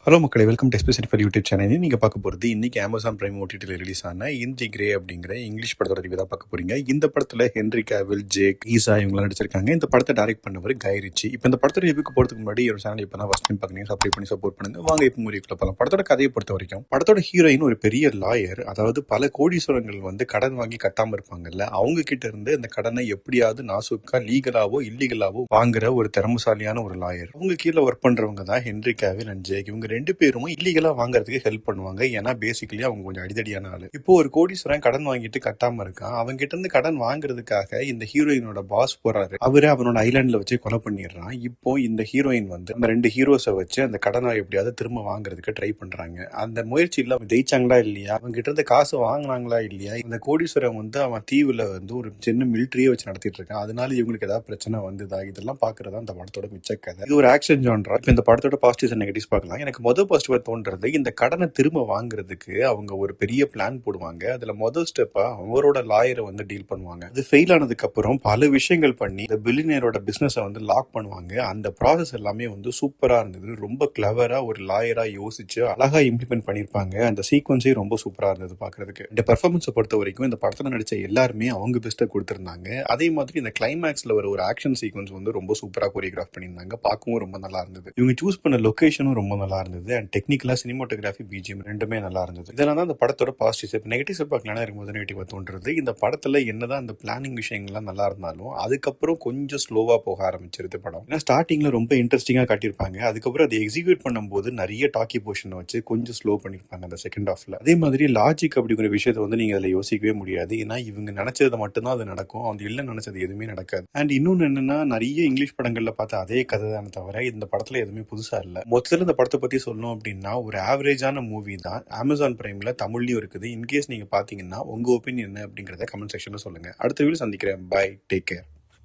Hello மக்களே, welcome to special for YouTube channel. நீங்கள் பார்க்க போகிறது இன்றைக்கி அமேசான் பிரைம் ஓடிடியில் ரிலீஸ் ஆன இன் தி கிரே அப்படிங்கிற இங்கிலீஷ் படத்தோட ரிவ்யூ தான் பார்க்க போகிறீங்க. இந்த படத்தில் ஹென்ரி கேவில், ஜேக், ஈசா இவங்களாம் நடிச்சிருக்காங்க. இந்த படத்தை டைரக்ட் பண்ணவர் கை ரிச்சி. இப்போ இந்த படத்தோட ரிவ்யூக்கு போகிறதுக்கு முன்னாடி ஒரு சேனல் இப்போ தான் ஃபஸ்ட் டைம் பார்க்குறீங்க, சப்ஸ்கிரைப் பண்ணி சப்போர்ட் பண்ணுங்கள். வாங்க இப்போ மூவிக்குள்ள போகலாம். படத்தோட கதையை பொறுத்த வரைக்கும் படத்தோட ஹீரோயின் ஒரு பெரிய லாயர், அதாவது பல கோடீஸ்வரங்கள் கடன் வாங்கி கட்டாமல் இருப்பாங்கல்ல, அவங்க கிட்ட இருந்து இந்த கடனை எப்படியாவது நாசுக்கா லீகலாவோ இல்லீகலாவோ வாங்குற ஒரு திறமசாலியான ஒரு லாயர். அவங்க கீழே ஒர்க் பண்ணுறவங்க தான் ஹென்ரி கேவில் அண்ட் ஜேக். இவங்க ரெண்டு பேரும் இல்லீகலா வாங்குறதுக்கு ஹெல்ப் பண்ணுவாங்க. ஏன்னா பேசிக்கலி அவங்க கொஞ்சம் அடிதடியான ஆளு. இப்போ ஒரு கோடீஸ்வரன் கடன் வாங்கிட்டு கட்டாம இருக்கான். அவங்க கிட்ட இருந்து கடன் வாங்குறதுக்காக இந்த ஹீரோயினோட பாஸ் போறாரு. அவரு அவனோட ஐலாண்ட்ல வச்சு கொலை பண்ணிடுறான். இப்போ இந்த ஹீரோயின் நம்ம ரெண்டு ஹீரோஸை வச்சு அந்த கடனை எப்படியாவது திரும்ப வாங்குறதுக்கு ட்ரை பண்றாங்க. அந்த முயற்சியில அவங்க ஜெயிச்சாங்களா இல்லையா, அவங்க கிட்ட இருந்து காசு வாங்கினாங்களா இல்லையா, இந்த கோடீஸ்வரன் அவன் தீவுல ஒரு சின்ன மிலிட்டரியே வச்சு நடத்திட்டு இருக்கான். அதனால இவங்களுக்கு ஏதாவது பிரச்சனை வந்ததா, இதெல்லாம் பாக்குறதா இந்த படத்தோட மிச்ச கதை. இது ஒரு ஆக்ஷன் ஜான்ரா. இப்போ இந்த படத்தோட பாசிட்டிவ்ஸ் அண்ட் நெகட்டிவ்ஸ் பார்க்கலாம். எனக்கு பாசிட்டிவ் தோன்றது, இந்த கடனை திரும்ப வாங்குறதுக்கு அவங்க ஒரு பெரிய பிளான் போடுவாங்க. அதுல முதல் ஸ்டெப்பா அவரோட லாயரை டீல் பண்ணுவாங்க. அது ஃபெயில் ஆனதுக்கு அப்புறம் பல விஷயங்கள் பண்ணி இந்த பில்லியனரோட பிசினஸ் லாக் பண்ணுவாங்க. அந்த ப்ராசஸ் எல்லாமே சூப்பரா இருந்தது. ரொம்ப கிளவரா ஒரு லாயரா யோசிச்சு அழகா இம்ப்ளிமெண்ட் பண்ணிருப்பாங்க. அந்த சீக்வன்ஸே ரொம்ப சூப்பரா இருந்தது பாக்குறதுக்கு. இந்த பெர்ஃபார்மன்ஸை பொறுத்த வரைக்கும் இந்த படத்துல நடிச்ச எல்லாருமே அவங்க பெஸ்ட்டை கொடுத்திருந்தாங்க. அதே மாதிரி இந்த கிளைமேக்ஸ்ல ஒரு ஆக்ஷன் சீக்வன்ஸ் ரொம்ப சூப்பரா கோரியோகிராஃப் பண்ணியிருந்தாங்க. பார்க்கவும் ரொம்ப நல்லா இருந்தது. இவங்க சூஸ் பண்ண லொகேஷனும் ரொம்ப நல்லா இருந்தது. அண்ட் டெக்னிக்கலா சினிமாட்டோகிராஃபி, பிஜிஎம் ரெண்டுமே நல்லா இருந்தது. இதெல்லாம் தான் இந்த படத்தோட பாசிட்டிவ்ஸ். இப்போ நெகட்டிவ்ஸ் பார்க்கலாம் இருக்கும்போது நெகட்டிவா தோன்றது, இந்த படத்துல என்னதான் இந்த பிளானிங் விஷயங்கள்லாம் நல்லா இருந்தாலும் அதுக்கப்புறம் கொஞ்சம் ஸ்லோவா போக ஆரம்பிச்சிருது படம். ஏன்னா ஸ்டார்டிங்ல ரொம்ப இன்ட்ரெஸ்டிங்கா காட்டியிருப்பாங்க. அதுக்கப்புறம் அதை எக்ஸிக்யூட் பண்ணும்போது நிறைய டாக்கி போர்ஷன் வச்சு கொஞ்சம் ஸ்லோ பண்ணிருப்பாங்க அந்த செகண்ட் ஹாஃப்ல. அதே மாதிரி லாஜிக் அப்படிங்கிற விஷயத்தை நீங்க அதில் யோசிக்கவே முடியாது. ஏன்னா இவங்க நினைச்சது மட்டும்தான் அது நடக்கும், அவங்க இல்லை நினைச்சது எதுவுமே நடக்காது. அண்ட் இன்னொன்னு என்னன்னா, நிறைய இங்கிலீஷ் படங்கள்ல பார்த்த அதே கதை தானே தவிர இந்த படத்துல எதுவுமே புதுசா இல்லை. மொத்தத்தில் இந்த படத்தை பத்தி சொல்லணும் அப்படின்னா ஒரு ஆவரேஜான மூவி தான். அமேசான் பிரைம்ல தமிழ்லயும் இருக்குது. இன்கேஸ் நீங்க பாத்தீங்கன்னா உங்க ஒப்பீனியன் என்ன அப்படிங்கறத கமெண்ட் செக்ஷன்ல சொல்லுங்க. அடுத்த வீடியோ சந்திக்கிறேன். Bye, take care.